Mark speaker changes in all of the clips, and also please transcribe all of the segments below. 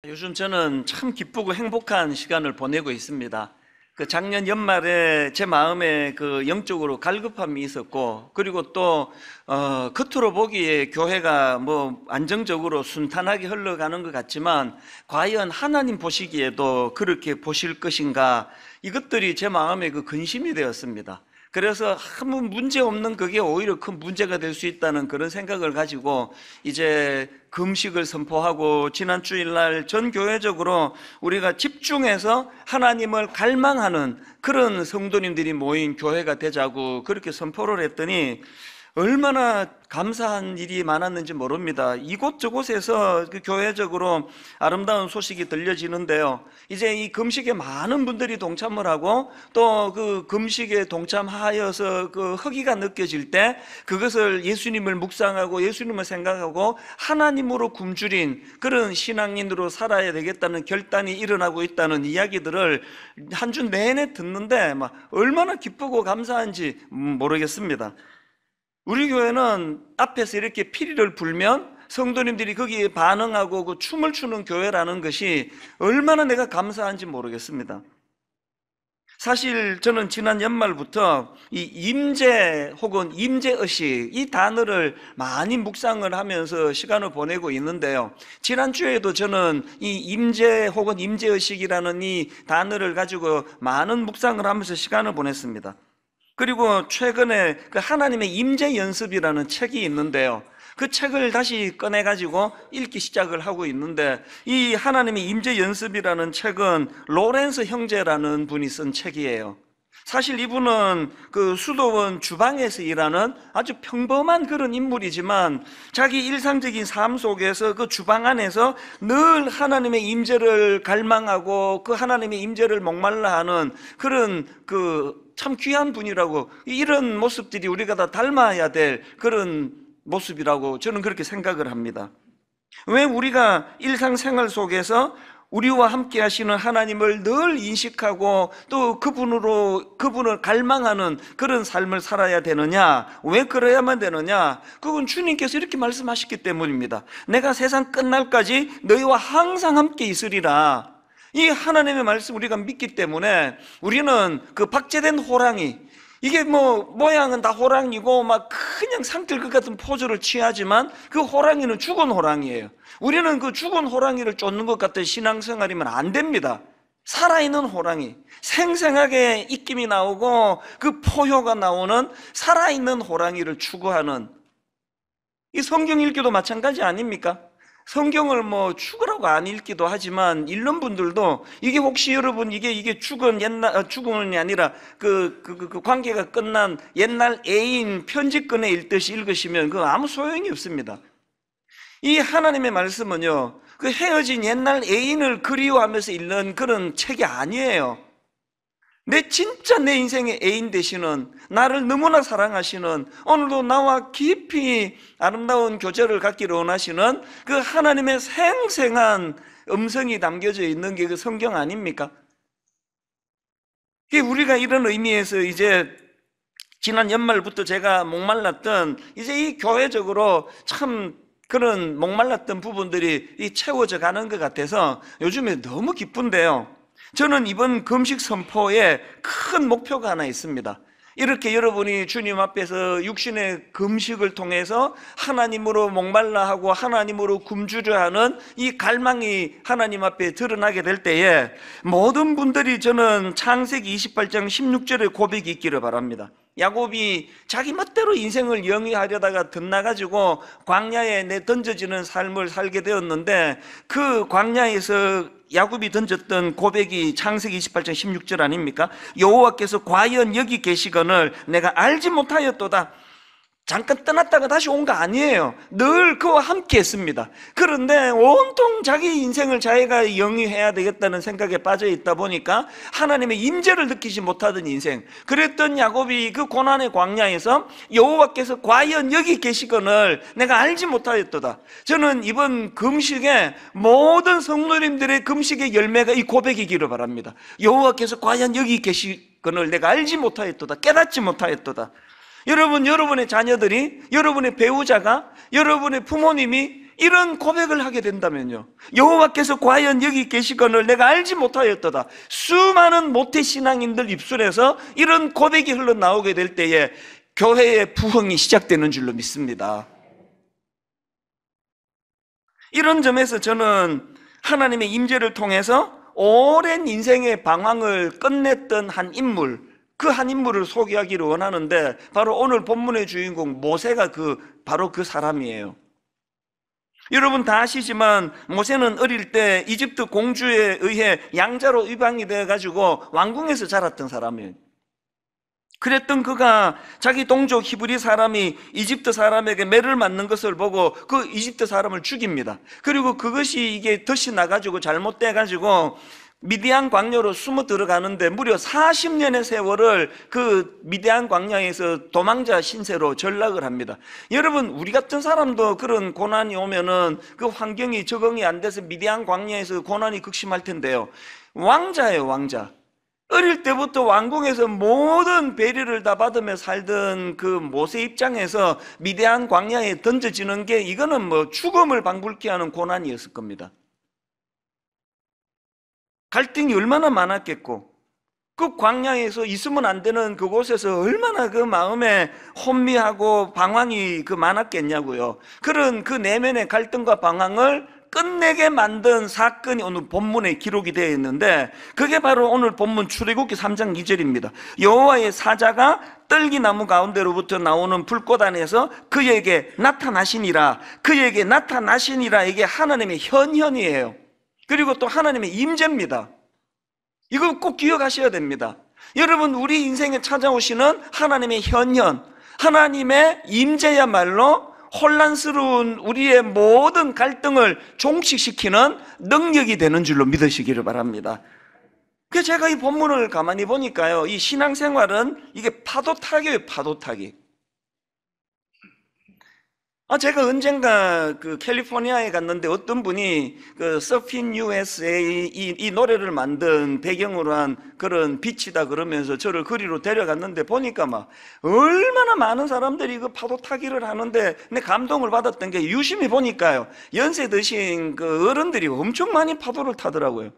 Speaker 1: 요즘 저는 참 기쁘고 행복한 시간을 보내고 있습니다. 작년 연말에 제 마음에 영적으로 갈급함이 있었고, 그리고 또 겉으로 보기에 교회가 안정적으로 순탄하게 흘러가는 것 같지만 과연 하나님 보시기에도 그렇게 보실 것인가, 이것들이 제 마음에 근심이 되었습니다. 그래서 아무 문제 없는 그게 오히려 큰 문제가 될 수 있다는 그런 생각을 가지고 이제 금식을 선포하고, 지난 주일날 전 교회적으로 우리가 집중해서 하나님을 갈망하는 그런 성도님들이 모인 교회가 되자고 그렇게 선포를 했더니 얼마나 감사한 일이 많았는지 모릅니다. 이곳저곳에서 교회적으로 아름다운 소식이 들려지는데요, 이제 이 금식에 많은 분들이 동참을 하고, 또 금식에 동참하여서 허기가 느껴질 때 그것을 예수님을 묵상하고 예수님을 생각하고 하나님으로 굶주린 그런 신앙인으로 살아야 되겠다는 결단이 일어나고 있다는 이야기들을 한 주 내내 듣는데 얼마나 기쁘고 감사한지 모르겠습니다. 우리 교회는 앞에서 이렇게 피리를 불면 성도님들이 거기에 반응하고 춤을 추는 교회라는 것이 얼마나 내가 감사한지 모르겠습니다. 사실 저는 지난 연말부터 이 임재 혹은 임재의식, 이 단어를 많이 묵상을 하면서 시간을 보내고 있는데요, 지난주에도 저는 이 임재 혹은 임재의식이라는 이 단어를 가지고 많은 묵상을 하면서 시간을 보냈습니다. 그리고 최근에 하나님의 임재 연습이라는 책이 있는데요, 그 책을 다시 꺼내가지고 읽기 시작을 하고 있는데, 이 하나님의 임재 연습이라는 책은 로렌스 형제라는 분이 쓴 책이에요. 사실 이분은 수도원 주방에서 일하는 아주 평범한 그런 인물이지만 자기 일상적인 삶 속에서 그 주방 안에서 늘 하나님의 임재를 갈망하고 그 하나님의 임재를 목말라 하는 그런 참 귀한 분이라고, 이런 모습들이 우리가 다 닮아야 될 그런 모습이라고 저는 그렇게 생각을 합니다. 왜 우리가 일상생활 속에서 우리와 함께 하시는 하나님을 늘 인식하고 또 그분을 갈망하는 그런 삶을 살아야 되느냐, 왜 그래야만 되느냐? 그건 주님께서 이렇게 말씀하셨기 때문입니다. 내가 세상 끝날까지 너희와 항상 함께 있으리라. 이 하나님의 말씀 우리가 믿기 때문에 우리는 박제된 호랑이, 이게 모양은 다 호랑이고 그냥 상틀 것 같은 포즈를 취하지만 그 호랑이는 죽은 호랑이에요. 우리는 죽은 호랑이를 쫓는 것 같은 신앙생활이면 안 됩니다. 살아있는 호랑이, 생생하게 입김이 나오고 포효가 나오는 살아있는 호랑이를 추구하는, 이 성경 읽기도 마찬가지 아닙니까? 성경을 죽으라고 안 읽기도 하지만 읽는 분들도 이게 혹시 여러분 이게 죽은이 아니라 관계가 끝난 옛날 애인 편지끈에 읽듯이 읽으시면 아무 소용이 없습니다. 이 하나님의 말씀은요, 헤어진 옛날 애인을 그리워하면서 읽는 그런 책이 아니에요. 진짜 내 인생의 애인 되시는, 나를 너무나 사랑하시는, 오늘도 나와 깊이 아름다운 교제를 갖기를 원하시는 하나님의 생생한 음성이 담겨져 있는 게 성경 아닙니까? 우리가 이런 의미에서 이제 지난 연말부터 제가 목말랐던, 이제 이 교회적으로 참 그런 목말랐던 부분들이 채워져 가는 것 같아서 요즘에 너무 기쁜데요, 저는 이번 금식 선포에 큰 목표가 하나 있습니다. 이렇게 여러분이 주님 앞에서 육신의 금식을 통해서 하나님으로 목말라 하고 하나님으로 굶주려 하는 이 갈망이 하나님 앞에 드러나게 될 때에 모든 분들이, 저는 창세기 28장 16절의 고백이 있기를 바랍니다. 야곱이 자기 멋대로 인생을 영위하려다가 덧나가지고 광야에 던져지는 삶을 살게 되었는데, 그 광야에서 야곱이 던졌던 고백이 창세기 28장 16절 아닙니까? 여호와께서 과연 여기 계시거늘 내가 알지 못하였도다. 잠깐 떠났다가 다시 온 거 아니에요. 늘 그와 함께 했습니다. 그런데 온통 자기 인생을 자기가 영위해야 되겠다는 생각에 빠져 있다 보니까 하나님의 임재를 느끼지 못하던 인생, 그랬던 야곱이 그 고난의 광야에서 여호와께서 과연 여기 계시거늘 내가 알지 못하였도다. 저는 이번 금식에 모든 성도님들의 금식의 열매가 이 고백이기를 바랍니다. 여호와께서 과연 여기 계시거늘 내가 알지 못하였도다, 깨닫지 못하였도다. 여러분, 여러분의 자녀들이, 여러분의 배우자가, 여러분의 부모님이 이런 고백을 하게 된다면요, 여호와께서 과연 여기 계시거늘 내가 알지 못하였도다, 수많은 모태신앙인들 입술에서 이런 고백이 흘러나오게 될 때에 교회의 부흥이 시작되는 줄로 믿습니다. 이런 점에서 저는 하나님의 임재를 통해서 오랜 인생의 방황을 끝냈던 한 인물, 그 한 인물을 소개하기를 원하는데, 바로 오늘 본문의 주인공 모세가 바로 그 사람이에요. 여러분 다 아시지만 모세는 어릴 때 이집트 공주에 의해 양자로 입양이 되어가지고 왕궁에서 자랐던 사람이에요. 그랬던 그가 자기 동족 히브리 사람이 이집트 사람에게 매를 맞는 것을 보고 그 이집트 사람을 죽입니다. 그리고 그것이 이게 덫이 나가지고 잘못돼가지고 미디안 광야로 숨어 들어가는데 무려 40년의 세월을 그 미디안 광야에서 도망자 신세로 전락을 합니다. 여러분, 우리 같은 사람도 그런 고난이 오면은 그 환경이 적응이 안 돼서 미디안 광야에서 고난이 극심할 텐데요, 왕자예요, 왕자. 어릴 때부터 왕궁에서 모든 배려를 다 받으며 살던 그 모세 입장에서 미디안 광야에 던져지는 게 이거는 뭐 죽음을 방불케 하는 고난이었을 겁니다. 갈등이 얼마나 많았겠고, 그 광야에서 있으면 안 되는 그곳에서 얼마나 그 마음에 혼미하고 방황이 많았겠냐고요. 그런 그 내면의 갈등과 방황을 끝내게 만든 사건이 오늘 본문에 기록이 되어 있는데, 그게 바로 오늘 본문 출애굽기 3장 2절입니다. 여호와의 사자가 떨기나무 가운데로부터 나오는 불꽃 안에서 그에게 나타나시니라. 그에게 나타나시니라, 이게 하나님의 현현이에요. 그리고 또 하나님의 임재입니다. 이거 꼭 기억하셔야 됩니다. 여러분, 우리 인생에 찾아오시는 하나님의 현현, 하나님의 임재야말로 혼란스러운 우리의 모든 갈등을 종식시키는 능력이 되는 줄로 믿으시기를 바랍니다. 그래서 제가 이 본문을 가만히 보니까요, 이 신앙생활은 이게 파도타기예요, 파도타기. 제가 언젠가 그 캘리포니아에 갔는데 어떤 분이 그 서핑 USA 이 노래를 만든 배경으로 한 그런 빛이다 그러면서 저를 거리로 데려갔는데, 보니까 막 얼마나 많은 사람들이 그 파도 타기를 하는데 내 감동을 받았던 게, 유심히 보니까요, 연세 드신 그 어른들이 엄청 많이 파도를 타더라고요.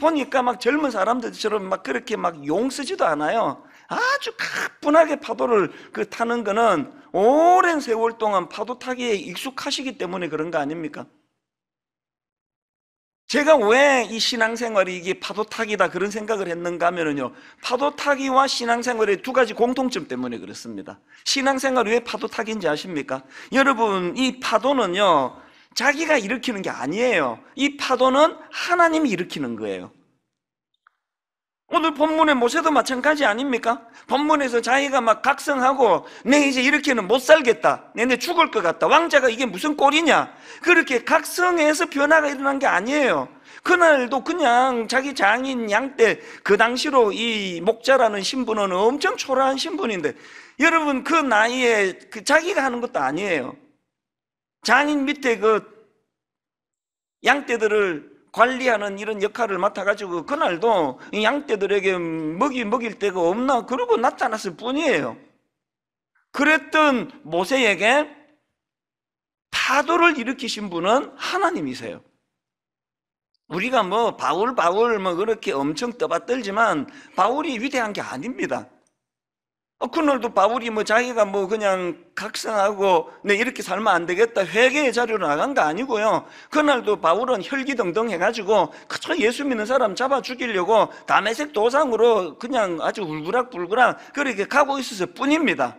Speaker 1: 보니까 막 젊은 사람들처럼 막 그렇게 막 용 쓰지도 않아요. 아주 가뿐하게 파도를 타는 거는 오랜 세월 동안 파도 타기에 익숙하시기 때문에 그런 거 아닙니까? 제가 왜 이 신앙생활이 이게 파도 타기다 그런 생각을 했는가 하면요, 파도 타기와 신앙생활의 두 가지 공통점 때문에 그렇습니다. 신앙생활이 왜 파도 타기인지 아십니까? 여러분, 이 파도는요, 자기가 일으키는 게 아니에요. 이 파도는 하나님이 일으키는 거예요. 오늘 본문의 모세도 마찬가지 아닙니까? 본문에서 자기가 막 각성하고 내 이제 이렇게는 못 살겠다, 내 죽을 것 같다, 왕자가 이게 무슨 꼴이냐, 그렇게 각성해서 변화가 일어난 게 아니에요. 그날도 그냥 자기 장인 양떼, 그 당시로 이 목자라는 신분은 엄청 초라한 신분인데, 여러분 그 나이에 자기가 하는 것도 아니에요. 장인 밑에 그 양떼들을 관리하는 이런 역할을 맡아가지고 그날도 이 양떼들에게 먹일 데가 없나 그러고 나타났을 뿐이에요. 그랬던 모세에게 파도를 일으키신 분은 하나님이세요. 우리가 뭐 바울 뭐 그렇게 엄청 떠받들지만 바울이 위대한 게 아닙니다. 그날도 바울이 뭐 자기가 뭐 그냥 각성하고 네 이렇게 살면 안 되겠다 회개의 자리로 나간 거 아니고요. 그날도 바울은 혈기등등 해가지고 그저 예수 믿는 사람 잡아 죽이려고 다메섹 도상으로 그냥 아주 울그락불그락 그렇게 가고 있었을 뿐입니다.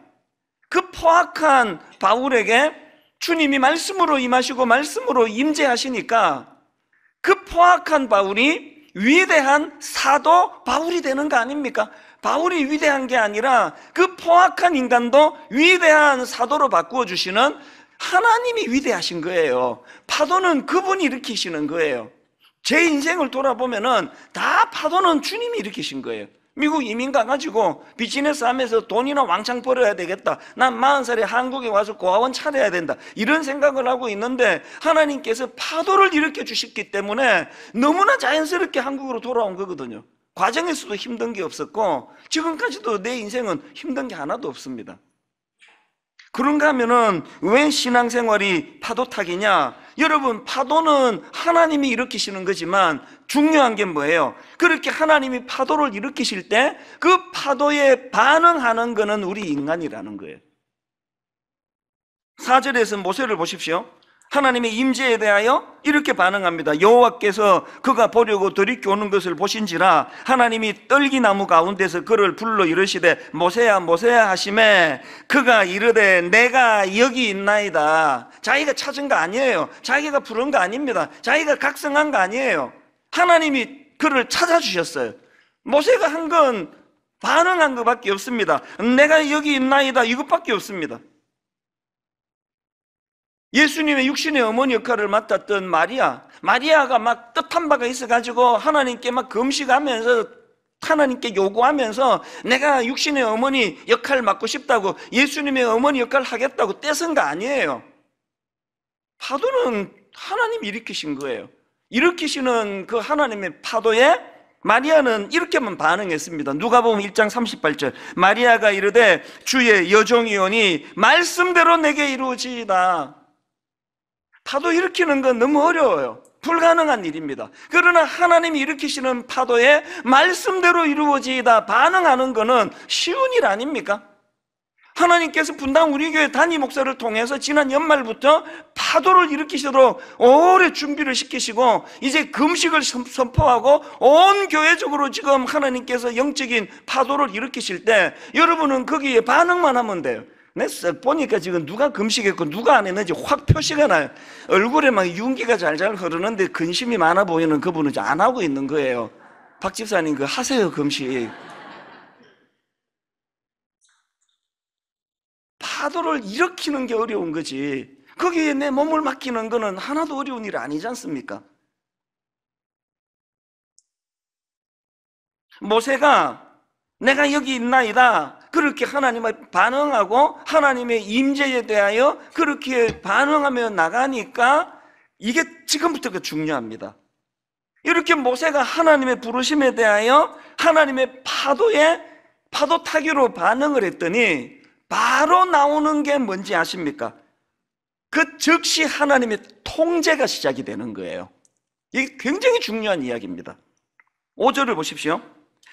Speaker 1: 그 포악한 바울에게 주님이 말씀으로 임하시고 말씀으로 임재하시니까 그 포악한 바울이 위대한 사도 바울이 되는 거 아닙니까? 바울이 위대한 게 아니라 그 포악한 인간도 위대한 사도로 바꾸어 주시는 하나님이 위대하신 거예요. 파도는 그분이 일으키시는 거예요. 제 인생을 돌아보면은 다 파도는 주님이 일으키신 거예요. 미국 이민 가가지고 비즈니스 하면서 돈이나 왕창 벌어야 되겠다, 난 40살에 한국에 와서 고아원 차려야 된다, 이런 생각을 하고 있는데 하나님께서 파도를 일으켜 주셨기 때문에 너무나 자연스럽게 한국으로 돌아온 거거든요. 과정에서도 힘든 게 없었고 지금까지도 내 인생은 힘든 게 하나도 없습니다. 그런가 하면은 왜 신앙생활이 파도타기냐? 여러분, 파도는 하나님이 일으키시는 거지만 중요한 게 뭐예요? 그렇게 하나님이 파도를 일으키실 때 그 파도에 반응하는 거는 우리 인간이라는 거예요. 4절에서 모세를 보십시오. 하나님의 임재에 대하여 이렇게 반응합니다. 여호와께서 그가 보려고 들이켜 오는 것을 보신지라 하나님이 떨기나무 가운데서 그를 불러 이르시되 모세야 모세야 하시매 그가 이르되 내가 여기 있나이다. 자기가 찾은 거 아니에요. 자기가 부른 거 아닙니다. 자기가 각성한 거 아니에요. 하나님이 그를 찾아주셨어요. 모세가 한 건 반응한 것밖에 없습니다. 내가 여기 있나이다 이것밖에 없습니다. 예수님의 육신의 어머니 역할을 맡았던 마리아가 막 뜻한 바가 있어가지고 하나님께 막 금식하면서 하나님께 요구하면서 내가 육신의 어머니 역할을 맡고 싶다고 예수님의 어머니 역할을 하겠다고 떼쓴 거 아니에요. 파도는 하나님이 일으키신 거예요. 일으키시는 그 하나님의 파도에 마리아는 이렇게만 반응했습니다. 누가복음 1장 38절 마리아가 이르되 주의 여종이오니 말씀대로 내게 이루어지이다. 파도 일으키는 건 너무 어려워요. 불가능한 일입니다. 그러나 하나님이 일으키시는 파도에 말씀대로 이루어지이다 반응하는 것은 쉬운 일 아닙니까? 하나님께서 분당 우리 교회 담임 목사를 통해서 지난 연말부터 파도를 일으키시도록 오래 준비를 시키시고 이제 금식을 선포하고 온 교회적으로 지금 하나님께서 영적인 파도를 일으키실 때 여러분은 거기에 반응만 하면 돼요. 쓱 보니까 지금 누가 금식했고 누가 안 했는지 확 표시가 나요. 얼굴에 막 윤기가 잘잘 흐르는데 근심이 많아 보이는 그분은 안 하고 있는 거예요. 박 집사님 그 하세요 금식. 파도를 일으키는 게 어려운 거지 거기에 내 몸을 맡기는 거는 하나도 어려운 일 아니지 않습니까? 모세가 내가 여기 있나이다 그렇게 하나님을 반응하고 하나님의 임재에 대하여 그렇게 반응하며 나가니까 이게 지금부터가 중요합니다. 이렇게 모세가 하나님의 부르심에 대하여 하나님의 파도에 파도 타기로 반응을 했더니 바로 나오는 게 뭔지 아십니까? 그 즉시 하나님의 통제가 시작이 되는 거예요. 이게 굉장히 중요한 이야기입니다. 5절을 보십시오.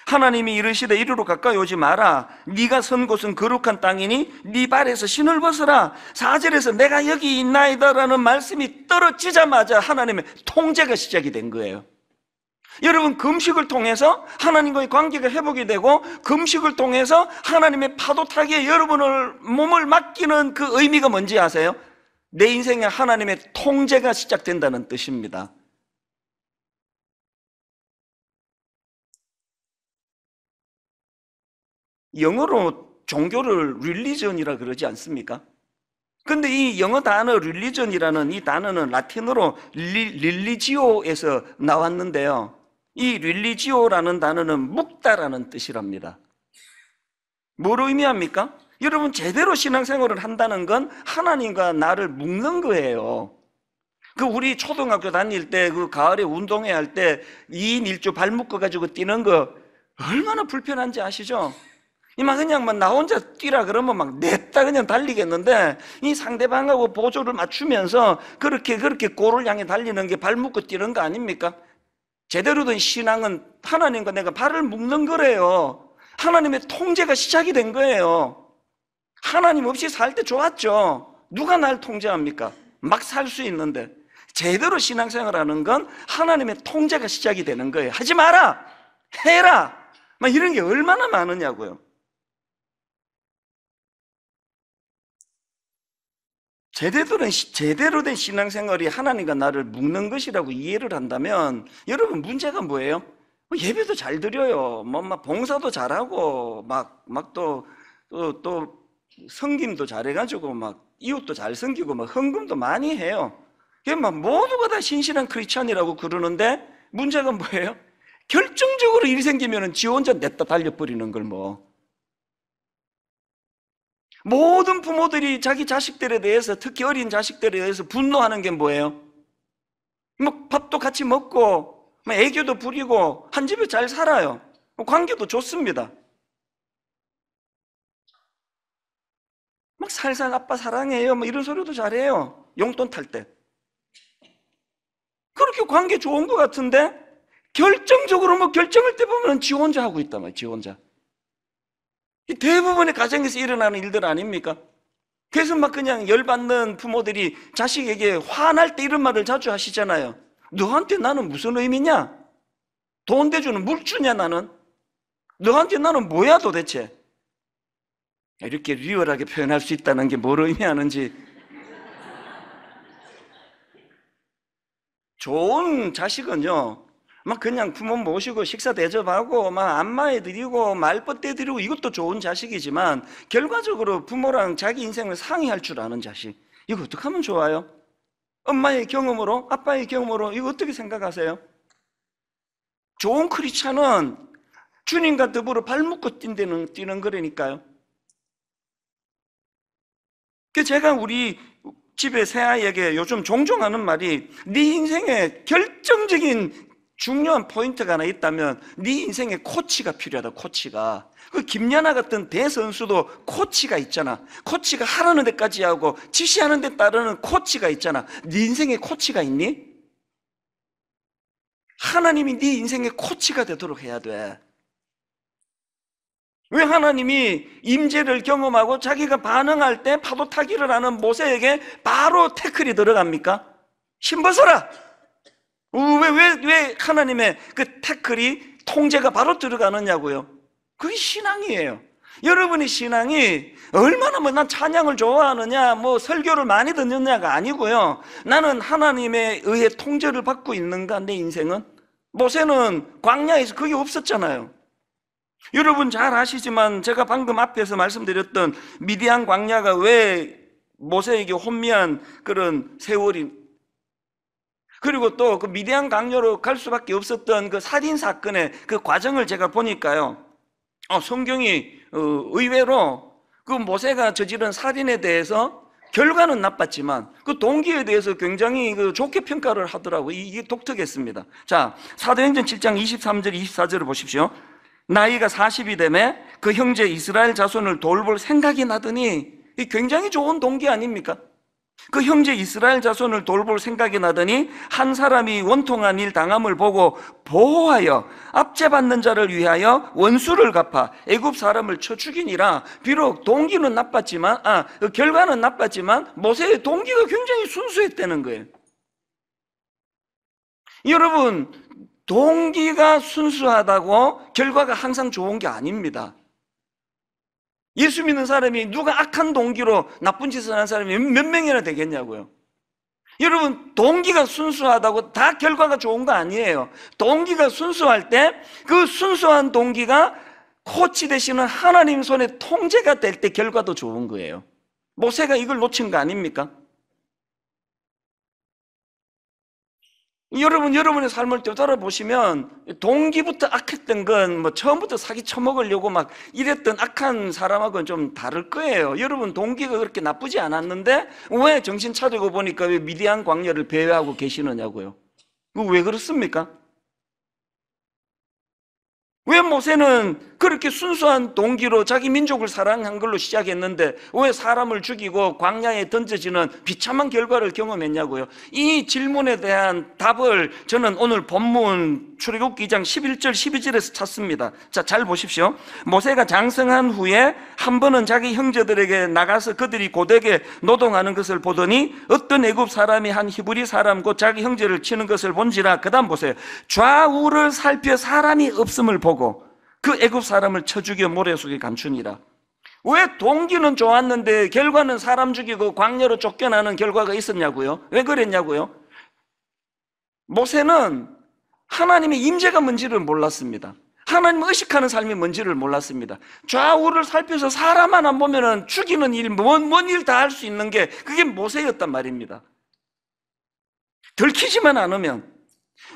Speaker 1: 하나님이 이르시되 이리로 가까이 오지 마라. 네가 선 곳은 거룩한 땅이니 네 발에서 신을 벗어라. 4절에서 내가 여기 있나이다라는 말씀이 떨어지자마자 하나님의 통제가 시작이 된 거예요. 여러분 금식을 통해서 하나님과의 관계가 회복이 되고 금식을 통해서 하나님의 파도 타기에 여러분을 몸을 맡기는 그 의미가 뭔지 아세요? 내 인생에 하나님의 통제가 시작된다는 뜻입니다. 영어로 종교를 religion이라 그러지 않습니까? 근데 이 영어 단어 religion이라는 이 단어는 라틴어로 religio에서 나왔는데요. 이 religio라는 단어는 묵다라는 뜻이랍니다. 뭘 의미합니까? 여러분 제대로 신앙생활을 한다는 건 하나님과 나를 묶는 거예요. 그 우리 초등학교 다닐 때 그 가을에 운동회 할 때 2인 1조 발 묶어가지고 뛰는 거 얼마나 불편한지 아시죠? 이만 그냥 막 나 혼자 뛰라 그러면 막 냈다 그냥 달리겠는데 이 상대방하고 보조를 맞추면서 그렇게 골을 향해 달리는 게 발 묶고 뛰는 거 아닙니까? 제대로 된 신앙은 하나님과 내가 발을 묶는 거래요. 하나님의 통제가 시작이 된 거예요. 하나님 없이 살 때 좋았죠. 누가 날 통제합니까? 막 살 수 있는데. 제대로 신앙생활하는 건 하나님의 통제가 시작이 되는 거예요. 하지 마라! 해라! 막 이런 게 얼마나 많으냐고요. 제대로 된 신앙생활이 하나님과 나를 묶는 것이라고 이해를 한다면 여러분 문제가 뭐예요? 예배도 잘 드려요. 막 봉사도 잘하고 또 섬김도 잘해가지고 막 이웃도 잘 섬기고 막 헌금도 많이 해요. 막 모두가 다 신실한 크리스찬이라고 그러는데 문제가 뭐예요? 결정적으로 일이 생기면 지 혼자 냈다 달려버리는 걸 뭐. 모든 부모들이 자기 자식들에 대해서 특히 어린 자식들에 대해서 분노하는 게 뭐예요? 뭐 밥도 같이 먹고 애교도 부리고 한 집에 잘 살아요. 관계도 좋습니다. 막 살살 아빠 사랑해요 뭐 이런 소리도 잘해요. 용돈 탈 때. 그렇게 관계 좋은 것 같은데 결정적으로 뭐 결정할 때 보면 지 혼자 하고 있단 말이에요. 지 혼자. 이 대부분의 가정에서 일어나는 일들 아닙니까? 그래서 막 그냥 열받는 부모들이 자식에게 화날 때 이런 말을 자주 하시잖아요. 너한테 나는 무슨 의미냐? 돈 대주는 물주냐 나는? 너한테 나는 뭐야 도대체? 이렇게 리얼하게 표현할 수 있다는 게 뭘 의미하는지. 좋은 자식은요 막 그냥 부모 모시고 식사 대접하고 막 안마해드리고 말벗대드리고 이것도 좋은 자식이지만 결과적으로 부모랑 자기 인생을 상의할 줄 아는 자식, 이거 어떻게 하면 좋아요? 엄마의 경험으로, 아빠의 경험으로 이거 어떻게 생각하세요? 좋은 크리스찬은 주님과 더불어 발 묶고 뛰는 거라니까요. 제가 우리 집에 새아이에게 요즘 종종 하는 말이, 네 인생에 결정적인 중요한 포인트가 하나 있다면 네 인생에 코치가 필요하다. 코치가. 그 김연아 같은 대선수도 코치가 있잖아. 코치가 하라는 데까지 하고 지시하는 데 따르는 코치가 있잖아. 네 인생에 코치가 있니? 하나님이 네 인생의 코치가 되도록 해야 돼. 왜 하나님이 임재를 경험하고 자기가 반응할 때 파도 타기를 하는 모세에게 바로 태클이 들어갑니까? 힘 벗어라! 왜 하나님의 그 태클이 통제가 바로 들어가느냐고요? 그게 신앙이에요. 여러분의 신앙이 얼마나 뭐 난 찬양을 좋아하느냐, 뭐 설교를 많이 듣느냐가 아니고요. 나는 하나님에 의해 통제를 받고 있는가, 내 인생은? 모세는 광야에서 그게 없었잖아요. 여러분 잘 아시지만 제가 방금 앞에서 말씀드렸던 미디안 광야가 왜 모세에게 혼미한 그런 세월이, 그리고 또 그 미디안 광야로 갈 수밖에 없었던 그 살인 사건의 그 과정을 제가 보니까요, 성경이 의외로 그 모세가 저지른 살인에 대해서 결과는 나빴지만 그 동기에 대해서 굉장히 좋게 평가를 하더라고요. 이게 독특했습니다. 자, 사도행전 7장 23절 24절을 보십시오. 나이가 40이 되매 그 형제 이스라엘 자손을 돌볼 생각이 나더니, 이 굉장히 좋은 동기 아닙니까? 그 형제 이스라엘 자손을 돌볼 생각이 나더니 한 사람이 원통한 일 당함을 보고 보호하여 압제받는 자를 위하여 원수를 갚아 애굽 사람을 쳐 죽이니라. 비록 동기는 나빴지만, 결과는 나빴지만 모세의 동기가 굉장히 순수했다는 거예요. 여러분, 동기가 순수하다고 결과가 항상 좋은 게 아닙니다. 예수 믿는 사람이 누가 악한 동기로 나쁜 짓을 하는 사람이 몇 명이나 되겠냐고요. 여러분, 동기가 순수하다고 다 결과가 좋은 거 아니에요. 동기가 순수할 때 그 순수한 동기가 코치 되시는 하나님 손에 통제가 될 때 결과도 좋은 거예요. 모세가 이걸 놓친 거 아닙니까? 여러분의 삶을 되돌아보시면 동기부터 악했던 건 뭐 처음부터 사기 쳐먹으려고 막 이랬던 악한 사람하고는 좀 다를 거예요. 여러분 동기가 그렇게 나쁘지 않았는데 왜 정신 차리고 보니까 왜 미디안 광야를 배회하고 계시느냐고요. 왜 그렇습니까? 왜 모세는 그렇게 순수한 동기로 자기 민족을 사랑한 걸로 시작했는데 왜 사람을 죽이고 광야에 던져지는 비참한 결과를 경험했냐고요? 이 질문에 대한 답을 저는 오늘 본문 출애굽기 2장 11절 12절에서 찾습니다. 자, 잘 보십시오. 모세가 장성한 후에 한 번은 자기 형제들에게 나가서 그들이 고되게 노동하는 것을 보더니 어떤 애굽 사람이 한 히브리 사람 곧 자기 형제를 치는 것을 본지라. 그 다음 보세요. 좌우를 살펴 사람이 없음을 보고 그 애굽 사람을 쳐 죽여 모래 속에 감추니라. 왜 동기는 좋았는데 결과는 사람 죽이고 광야로 쫓겨나는 결과가 있었냐고요? 왜 그랬냐고요? 모세는 하나님의 임재가 뭔지를 몰랐습니다. 하나님을 의식하는 삶이 뭔지를 몰랐습니다. 좌우를 살펴서 사람 하나 보면은 죽이는 일, 뭔 일 다 할 수 있는 게 그게 모세였단 말입니다. 들키지만 않으면,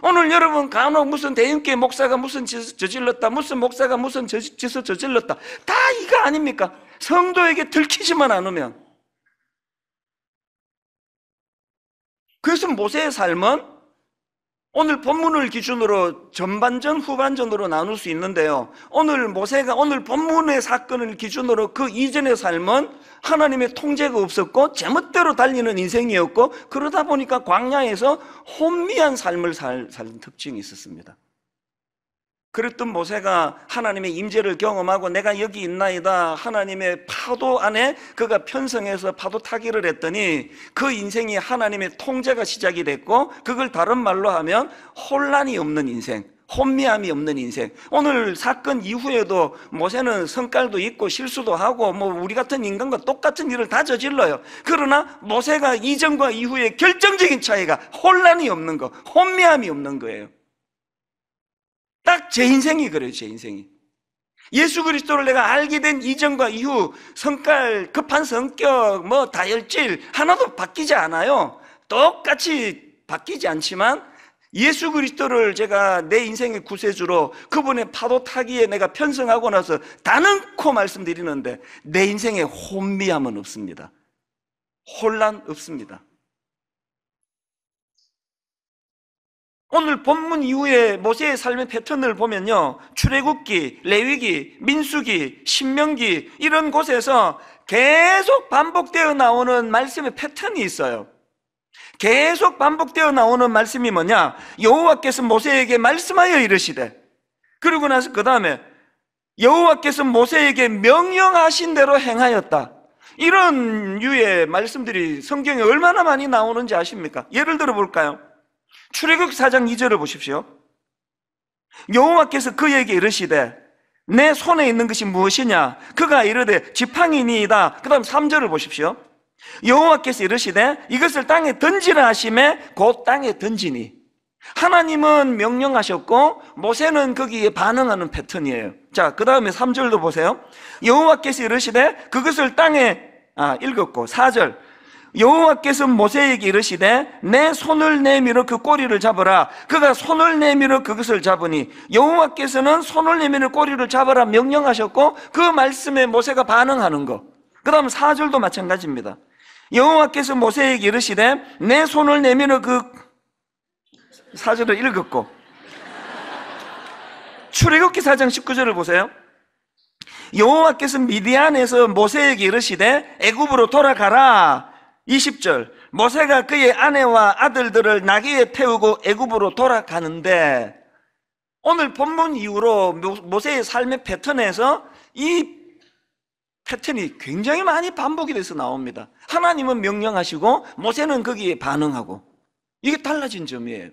Speaker 1: 오늘 여러분 간혹 무슨 대인교회 목사가 무슨 짓을 저질렀다, 무슨 목사가 무슨 짓을 저질렀다, 다 이거 아닙니까? 성도에게 들키지만 않으면. 그래서 모세의 삶은 오늘 본문을 기준으로 전반전, 후반전으로 나눌 수 있는데요. 오늘 모세가 오늘 본문의 사건을 기준으로 그 이전의 삶은 하나님의 통제가 없었고 제멋대로 달리는 인생이었고, 그러다 보니까 광야에서 혼미한 삶을 사는 특징이 있었습니다. 그랬던 모세가 하나님의 임재를 경험하고 내가 여기 있나이다, 하나님의 파도 안에 그가 편성해서 파도 타기를 했더니 그 인생이 하나님의 통제가 시작이 됐고, 그걸 다른 말로 하면 혼란이 없는 인생, 혼미함이 없는 인생. 오늘 사건 이후에도 모세는 성깔도 있고 실수도 하고 우리 같은 인간과 똑같은 일을 다 저질러요. 그러나 모세가 이전과 이후에 결정적인 차이가 혼란이 없는 거, 혼미함이 없는 거예요. 딱 제 인생이 그래요. 제 인생이 예수 그리스도를 내가 알게 된 이전과 이후 성깔, 급한 성격, 다혈질 하나도 바뀌지 않아요. 똑같이 바뀌지 않지만 예수 그리스도를 제가 내 인생의 구세주로 그분의 파도 타기에 내가 편성하고 나서 단언코 말씀드리는데 내 인생에 혼미함은 없습니다. 혼란 없습니다. 오늘 본문 이후에 모세의 삶의 패턴을 보면요, 출애굽기, 레위기, 민수기, 신명기 이런 곳에서 계속 반복되어 나오는 말씀의 패턴이 있어요. 계속 반복되어 나오는 말씀이 뭐냐? 여호와께서 모세에게 말씀하여 이르시되, 그러고 나서 그 다음에 여호와께서 모세에게 명령하신 대로 행하였다. 이런 유의 말씀들이 성경에 얼마나 많이 나오는지 아십니까? 예를 들어 볼까요? 출애굽기 4장 2절을 보십시오. 여호와께서 그에게 이르시되 내 손에 있는 것이 무엇이냐? 그가 이르되 지팡이니이다. 그 다음 3절을 보십시오. 여호와께서 이르시되 이것을 땅에 던지라 하시매 곧 땅에 던지니. 하나님은 명령하셨고 모세는 거기에 반응하는 패턴이에요. 자, 그 다음에 3절도 보세요. 여호와께서 이르시되 그것을 땅에 읽었고 4절 여호와께서 모세에게 이르시되 내 손을 내밀어 그 꼬리를 잡으라. 그가 손을 내밀어 그것을 잡으니. 여호와께서는 손을 내밀어 꼬리를 잡으라 명령하셨고 그 말씀에 모세가 반응하는 거. 그 다음 4절도 마찬가지입니다. 여호와께서 모세에게 이르시되 내 손을 내밀어 그 4절을 읽었고 출애굽기 4장 19절을 보세요. 여호와께서 미디안에서 모세에게 이르시되 애굽으로 돌아가라. 20절 모세가 그의 아내와 아들들을 나귀에 태우고 애굽으로 돌아가는데, 오늘 본문 이후로 모세의 삶의 패턴에서 이 패턴이 굉장히 많이 반복이 돼서 나옵니다. 하나님은 명령하시고 모세는 거기에 반응하고, 이게 달라진 점이에요.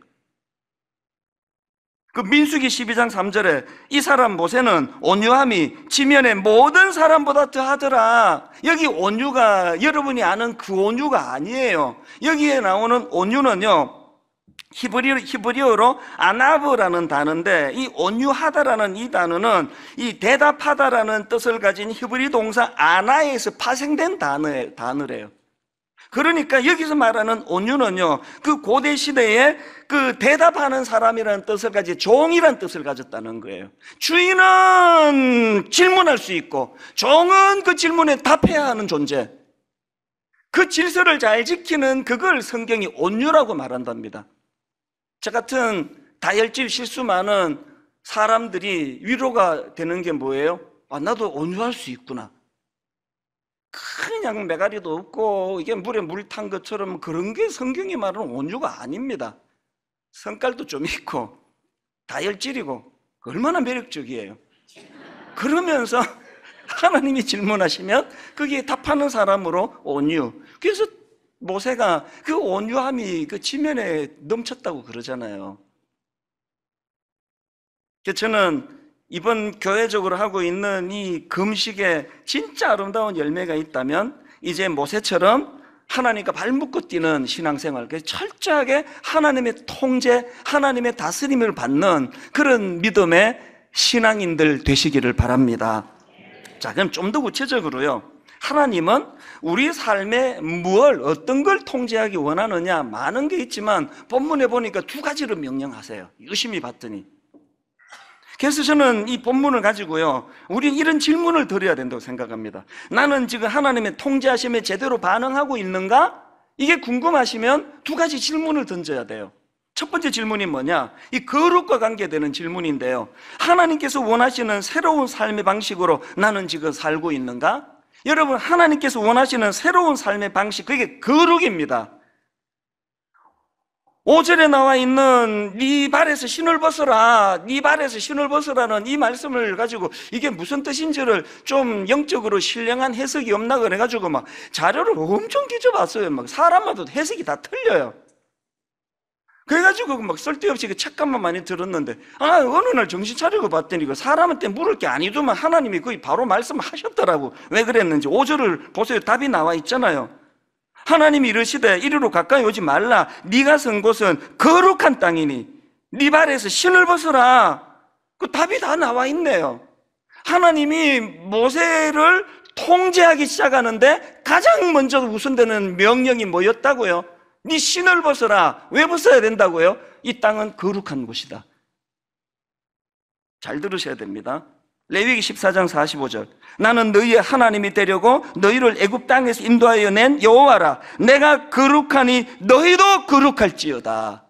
Speaker 1: 그 민수기 12장 3절에 이 사람 모세는 온유함이 지면의 모든 사람보다 더하더라. 여기 온유가 여러분이 아는 그 온유가 아니에요. 여기에 나오는 온유는요, 히브리어로 아나브라는 단어인데, 이 온유하다라는 이 단어는 이 대답하다라는 뜻을 가진 히브리 동사 아나에서 파생된 단어래요. 그러니까 여기서 말하는 온유는요, 그 고대 시대에 그 대답하는 사람이라는 뜻을 가지고 종이라는 뜻을 가졌다는 거예요. 주인은 질문할 수 있고 종은 그 질문에 답해야 하는 존재, 그 질서를 잘 지키는 그걸 성경이 온유라고 말한답니다. 저 같은 다혈질 실수 많은 사람들이 위로가 되는 게 뭐예요? 나도 온유할 수 있구나. 그냥 메가리도 없고 이게 물에 물 탄 것처럼 그런 게 성경이 말하는 온유가 아닙니다. 성깔도 좀 있고 다혈질이고 얼마나 매력적이에요. 그러면서 하나님이 질문하시면 거기에 답하는 사람으로 온유. 그래서 모세가 그 온유함이 그 지면에 넘쳤다고 그러잖아요. 저는 이번 교회적으로 하고 있는 이 금식에 진짜 아름다운 열매가 있다면 이제 모세처럼 하나님과 발묶고 뛰는 신앙생활, 철저하게 하나님의 통제, 하나님의 다스림을 받는 그런 믿음의 신앙인들 되시기를 바랍니다. 자, 그럼 좀 더 구체적으로요, 하나님은 우리 삶에 어떤 걸 통제하기 원하느냐, 많은 게 있지만 본문에 보니까 두 가지를 명령하세요. 유심히 봤더니. 그래서 저는 이 본문을 가지고요, 우리 이런 질문을 드려야 된다고 생각합니다. 나는 지금 하나님의 통제하심에 제대로 반응하고 있는가? 이게 궁금하시면 두 가지 질문을 던져야 돼요. 첫 번째 질문이 뭐냐? 이 거룩과 관계되는 질문인데요. 하나님께서 원하시는 새로운 삶의 방식으로 나는 지금 살고 있는가? 여러분, 하나님께서 원하시는 새로운 삶의 방식, 그게 거룩입니다. 5절에 나와 있는 네 발에서 신을 벗어라, 네 발에서 신을 벗어라는 이 말씀을 가지고 이게 무슨 뜻인지를 좀 영적으로 신령한 해석이 없나 그래가지고 막 자료를 엄청 뒤져봤어요. 막 사람마다 해석이 다 틀려요. 그래가지고 막 쓸데없이 그 책감만 많이 들었는데, 어느 날 정신 차리고 봤더니 그 사람한테 물을 게 아니더만 하나님이 거의 바로 말씀하셨더라고. 왜 그랬는지 5절을 보세요. 답이 나와 있잖아요. 하나님이 이르시되 이리로 가까이 오지 말라. 네가 선 곳은 거룩한 땅이니 네 발에서 신을 벗어라. 그 답이 다 나와 있네요. 하나님이 모세를 통제하기 시작하는데 가장 먼저 우선되는 명령이 뭐였다고요? 네 신을 벗어라. 왜 벗어야 된다고요? 이 땅은 거룩한 곳이다. 잘 들으셔야 됩니다. 레위기 14장 45절. 나는 너희의 하나님이 되려고 너희를 애굽 땅에서 인도하여 낸 여호와라. 내가 거룩하니 너희도 거룩할지어다.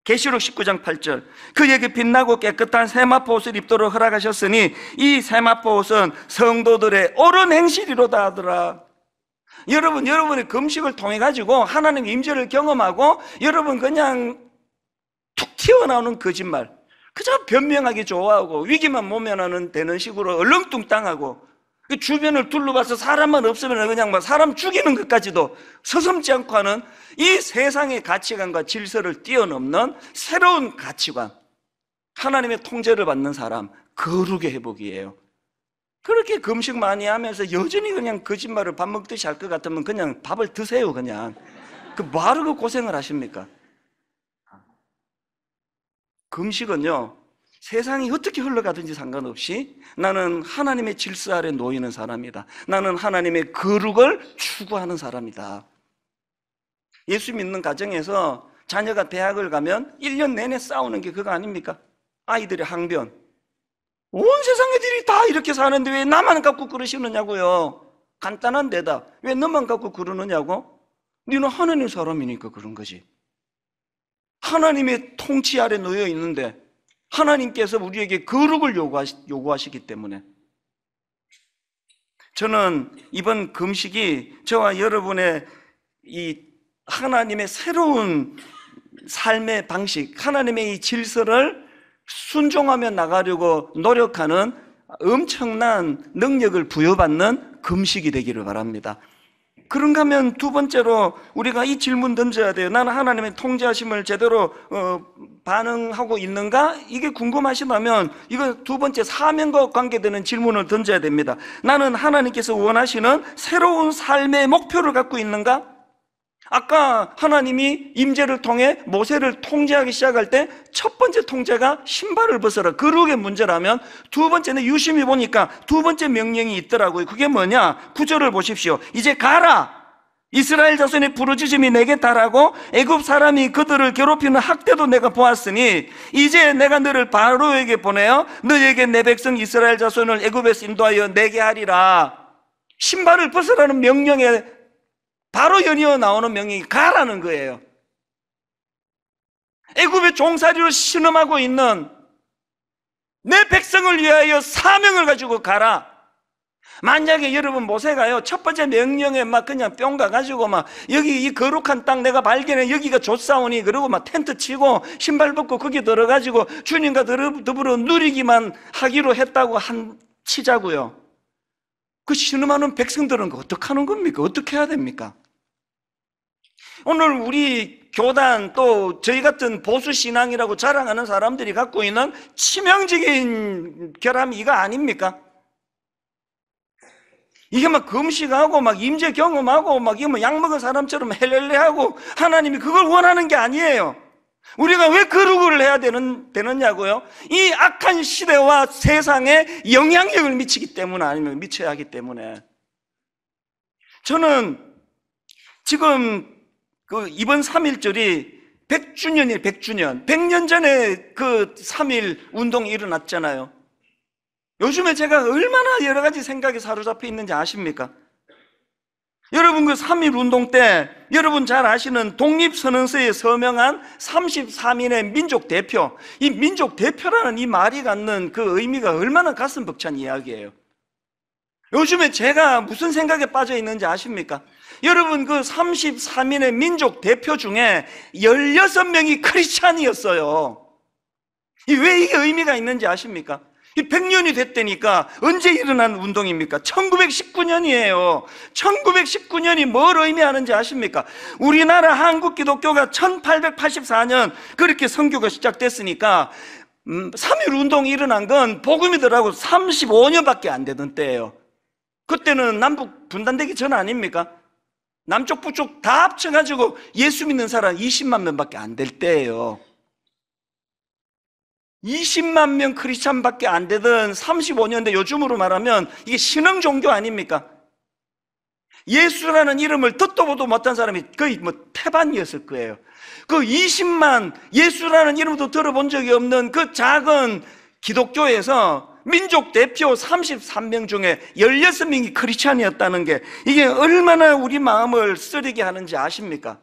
Speaker 1: 계시록 19장 8절. 그에게 빛나고 깨끗한 세마포 옷을 입도록 허락하셨으니 이 세마포 옷은 성도들의 옳은 행실이로다 하더라. 여러분, 여러분의 금식을 통해 가지고 하나님의 임재를 경험하고 여러분 그냥 툭 튀어나오는 거짓말, 그저 변명하기 좋아하고 위기만 모면하는 되는 식으로 얼렁뚱땅하고 주변을 둘러봐서 사람만 없으면 그냥 막 사람 죽이는 것까지도 서슴지 않고 하는 이 세상의 가치관과 질서를 뛰어넘는 새로운 가치관, 하나님의 통제를 받는 사람, 거룩의 회복이에요. 그렇게 금식 많이 하면서 여전히 그냥 거짓말을 밥 먹듯이 할 것 같으면 그냥 밥을 드세요. 그냥 뭐하러 그 고생을 하십니까? 금식은요, 세상이 어떻게 흘러가든지 상관없이 나는 하나님의 질서 아래 놓이는 사람이다. 나는 하나님의 거룩을 추구하는 사람이다. 예수 믿는 가정에서 자녀가 대학을 가면 1년 내내 싸우는 게 그거 아닙니까? 아이들의 항변. 온 세상 애들이 다 이렇게 사는데 왜 나만 갖고 그러시느냐고요. 간단한 대답. 왜 너만 갖고 그러느냐고? 너는 하나님 사람이니까 그런 거지. 하나님의 통치 아래 놓여 있는데 하나님께서 우리에게 거룩을 요구하시기 때문에. 저는 이번 금식이 저와 여러분의 이 하나님의 새로운 삶의 방식, 하나님의 이 질서를 순종하며 나가려고 노력하는 엄청난 능력을 부여받는 금식이 되기를 바랍니다. 그런가 하면 두 번째로 우리가 이 질문 던져야 돼요. 나는 하나님의 통제하심을 제대로 반응하고 있는가? 이게 궁금하시다면 이거 두 번째 사명과 관계되는 질문을 던져야 됩니다. 나는 하나님께서 원하시는 새로운 삶의 목표를 갖고 있는가? 아까 하나님이 임재를 통해 모세를 통제하기 시작할 때 첫 번째 통제가 신발을 벗어라, 거룩의 문제라면, 두 번째는 유심히 보니까 두 번째 명령이 있더라고요. 그게 뭐냐? 9절을 보십시오. 이제 가라. 이스라엘 자손의 부르짖음이 내게 달하고 애굽 사람이 그들을 괴롭히는 학대도 내가 보았으니 이제 내가 너를 바로에게 보내어 너에게 내 백성 이스라엘 자손을 애굽에서 인도하여 내게 하리라. 신발을 벗으라는 명령에 바로 연이어 나오는 명령이 가라는 거예요. 애굽의 종살이로 신음하고 있는 내 백성을 위하여 사명을 가지고 가라. 만약에 여러분 모세가요, 첫 번째 명령에 막 그냥 뿅 가가지고 막 여기 이 거룩한 땅 내가 발견해, 여기가 좋사오니, 그러고 막 텐트 치고 신발 벗고 거기 들어가지고 주님과 더불어 누리기만 하기로 했다고 치자고요. 그 신음하는 백성들은 어떻게 하는 겁니까? 어떻게 해야 됩니까? 오늘 우리 교단 또 저희 같은 보수 신앙이라고 자랑하는 사람들이 갖고 있는 치명적인 결함이 이거 아닙니까? 이게 막 금식하고 막 임재 경험하고 막 이거 뭐 약 먹은 사람처럼 헬렐레하고 하나님이 그걸 원하는 게 아니에요. 우리가 왜 거룩을 해야 되느냐고요? 이 악한 시대와 세상에 영향력을 미치기 때문에, 아니면 미쳐야 하기 때문에. 저는 지금 이번 3.1절이 100주년이에요. 100주년. 100년 전에 그 3.1 운동이 일어났잖아요. 요즘에 제가 얼마나 여러 가지 생각에 사로잡혀 있는지 아십니까? 여러분 그 3.1 운동 때 여러분 잘 아시는 독립선언서에 서명한 33인의 민족 대표, 이 민족 대표라는 이 말이 갖는 그 의미가 얼마나 가슴 벅찬 이야기예요. 요즘에 제가 무슨 생각에 빠져 있는지 아십니까? 여러분 그 33인의 민족 대표 중에 16명이 크리스찬이었어요. 왜 이게 의미가 있는지 아십니까? 이 100년이 됐다니까. 언제 일어난 운동입니까? 1919년이에요. 1919년이 뭘 의미하는지 아십니까? 우리나라 한국 기독교가 1884년 그렇게 선교가 시작됐으니까 3.1 운동이 일어난 건 복음이더라고 35년밖에 안 되던 때예요. 그때는 남북 분단되기 전 아닙니까? 남쪽 북쪽 다 합쳐가지고 예수 믿는 사람 20만 명밖에 안 될 때예요. 20만 명 크리스찬밖에 안 되던 35년대 요즘으로 말하면 이게 신흥 종교 아닙니까? 예수라는 이름을 듣도 보도 못한 사람이 거의 태반이었을 거예요. 그 20만 예수라는 이름도 들어본 적이 없는 그 작은 기독교에서 민족 대표 33명 중에 16명이 크리스찬이었다는 게 이게 얼마나 우리 마음을 쓰리게 하는지 아십니까?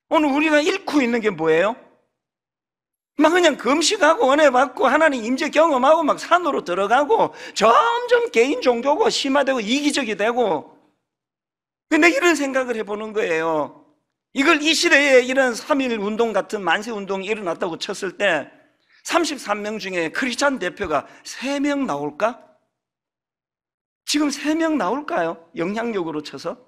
Speaker 1: 오늘 우리가 잃고 있는 게 뭐예요? 막 그냥 금식하고 은혜 받고 하나님 임재 경험하고 막 산으로 들어가고 점점 개인 종교고 심화되고 이기적이 되고. 근데 이런 생각을 해보는 거예요. 이걸 이 시대에 이런 3.1 운동 같은 만세 운동이 일어났다고 쳤을 때 33명 중에 크리스찬 대표가 3명 나올까? 지금 3명 나올까요? 영향력으로 쳐서?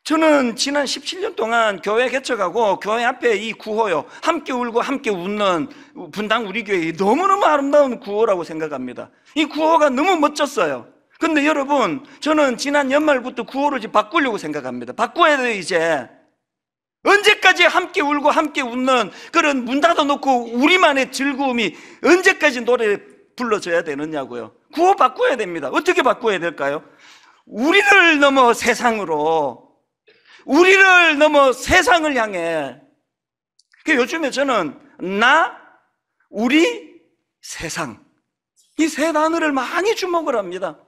Speaker 1: 저는 지난 17년 동안 교회 개척하고 교회 앞에 이 구호요, 함께 울고 함께 웃는 분당 우리 교회, 너무너무 아름다운 구호라고 생각합니다. 이 구호가 너무 멋졌어요. 근데 여러분, 저는 지난 연말부터 구호를 이제 바꾸려고 생각합니다. 바꿔야 돼요. 이제 언제까지 함께 울고 함께 웃는 그런 문 닫아놓고 우리만의 즐거움이 언제까지 노래 불러줘야 되느냐고요. 구호 바꿔야 됩니다. 어떻게 바꿔야 될까요? 우리를 넘어 세상으로, 우리를 넘어 세상을 향해. 요즘에 저는 나, 우리, 세상, 이 세 단어를 많이 주목을 합니다.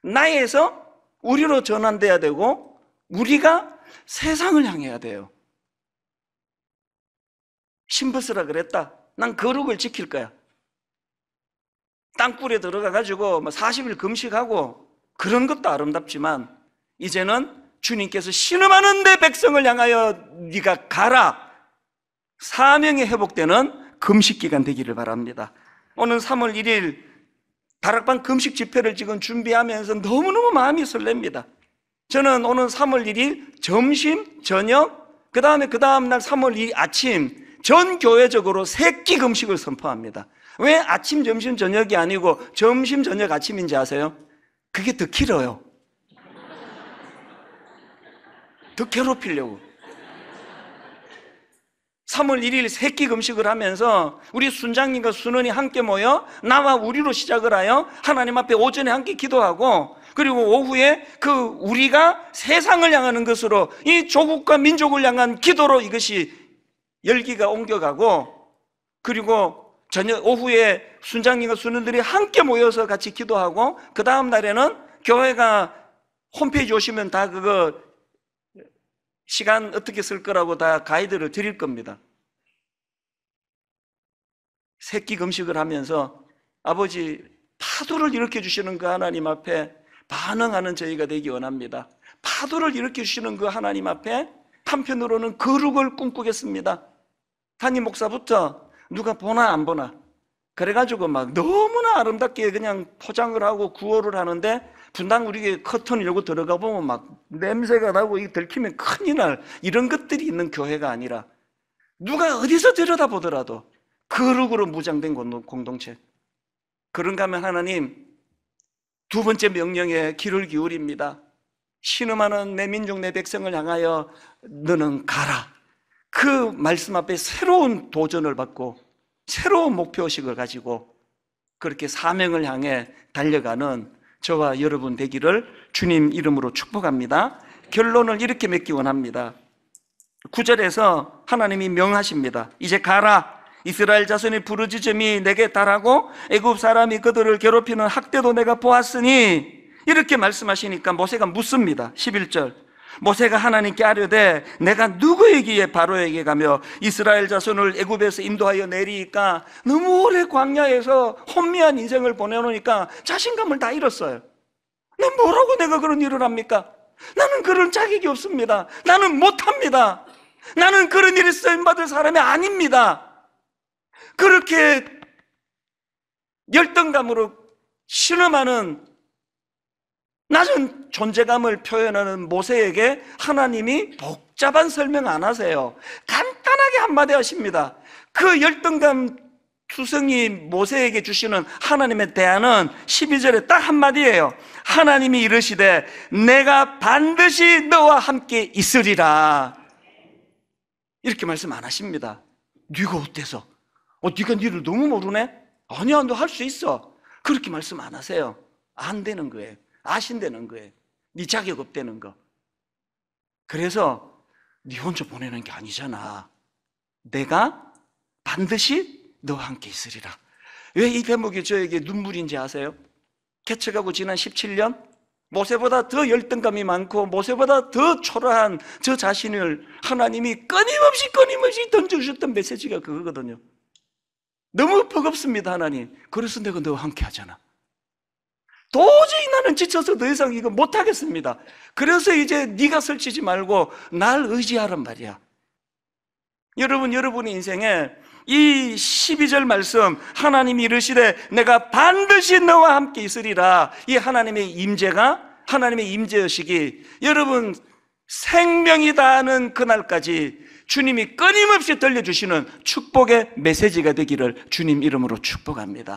Speaker 1: 나에서 우리로 전환돼야 되고 우리가 세상을 향해야 돼요. 신버스라 그랬다. 난 거룩을 지킬 거야. 땅굴에 들어가가지고 40일 금식하고 그런 것도 아름답지만 이제는 주님께서 신음하는 내 백성을 향하여 네가 가라. 사명이 회복되는 금식기간 되기를 바랍니다. 오늘 3월 1일 다락방 금식 집회를 지금 준비하면서 너무너무 마음이 설렙니다. 저는 오늘 3월 1일 점심, 저녁, 그 다음날 3월 2일 아침 전 교회적으로 3끼 금식을 선포합니다. 왜 아침, 점심, 저녁이 아니고 점심, 저녁, 아침인지 아세요? 그게 더 길어요. 더 괴롭히려고. 3월 1일 3끼 금식을 하면서 우리 순장님과 순원이 함께 모여 나와 우리로 시작을 하여 하나님 앞에 오전에 함께 기도하고, 그리고 오후에 그 우리가 세상을 향하는 것으로 이 조국과 민족을 향한 기도로 이것이 열기가 옮겨가고, 그리고 저녁 오후에 순장님과 순원들이 함께 모여서 같이 기도하고, 그 다음 날에는 교회가 홈페이지 오시면 다 그거 시간 어떻게 쓸 거라고 다 가이드를 드릴 겁니다. 새끼 금식을 하면서 아버지 파도를 일으켜 주시는 그 하나님 앞에 반응하는 저희가 되기 원합니다. 파도를 일으켜 주시는 그 하나님 앞에 한편으로는 거룩을 꿈꾸겠습니다. 담임 목사부터 누가 보나 안 보나 그래가지고 막 너무나 아름답게 그냥 포장을 하고 구호를 하는데, 분당 우리 커튼을 열고 들어가 보면 막 냄새가 나고 이 들키면 큰일 날 이런 것들이 있는 교회가 아니라 누가 어디서 들여다보더라도 거룩으로 무장된 공동체. 그런가 하면 하나님 두 번째 명령에 귀를 기울입니다. 신음하는 내 민족 내 백성을 향하여 너는 가라. 그 말씀 앞에 새로운 도전을 받고 새로운 목표의식을 가지고 그렇게 사명을 향해 달려가는 저와 여러분 되기를 주님 이름으로 축복합니다. 결론을 이렇게 맺기 원합니다. 9절에서 하나님이 명하십니다. 이제 가라. 이스라엘 자손의 부르짖음이 내게 달하고 애굽 사람이 그들을 괴롭히는 학대도 내가 보았으니 이렇게 말씀하시니까 모세가 묻습니다. 11절. 모세가 하나님께 아뢰되 내가 누구에게 바로에게 가며 이스라엘 자손을 애굽에서 인도하여 내리니까 너무 오래 광야에서 혼미한 인생을 보내놓으니까 자신감을 다 잃었어요. 난 뭐라고 내가 그런 일을 합니까? 나는 그런 자격이 없습니다. 나는 못합니다. 나는 그런 일에 쓰임받을 사람이 아닙니다. 그렇게 열등감으로 신음하는 낮은 존재감을 표현하는 모세에게 하나님이 복잡한 설명 안 하세요. 간단하게 한마디 하십니다. 그 열등감 투성이 모세에게 주시는 하나님의 대안은 12절에 딱 한마디예요. 하나님이 이르시되 내가 반드시 너와 함께 있으리라. 이렇게 말씀 안 하십니다. 네가 어때서? 네가 니를 너무 모르네? 아니야, 너 할 수 있어. 그렇게 말씀 안 하세요. 안 되는 거예요. 아신다는 거예요. 네 자격 없다는 거. 그래서 네 혼자 보내는 게 아니잖아. 내가 반드시 너와 함께 있으리라. 왜 이 대목이 저에게 눈물인지 아세요? 개척하고 지난 17년 모세보다 더 열등감이 많고 모세보다 더 초라한 저 자신을 하나님이 끊임없이 던져주셨던 메시지가 그거거든요. 너무 버겁습니다. 하나님, 그래서 내가 너와 함께 하잖아. 도저히 나는 지쳐서 더 이상 이거 못하겠습니다. 그래서 이제 네가 설치지 말고 날 의지하란 말이야. 여러분, 여러분의 인생에 이 12절 말씀, 하나님이 이르시되 내가 반드시 너와 함께 있으리라, 이 하나님의 임재가, 하나님의 임재의식이 여러분 생명이 다하는 그날까지 주님이 끊임없이 들려주시는 축복의 메시지가 되기를 주님 이름으로 축복합니다.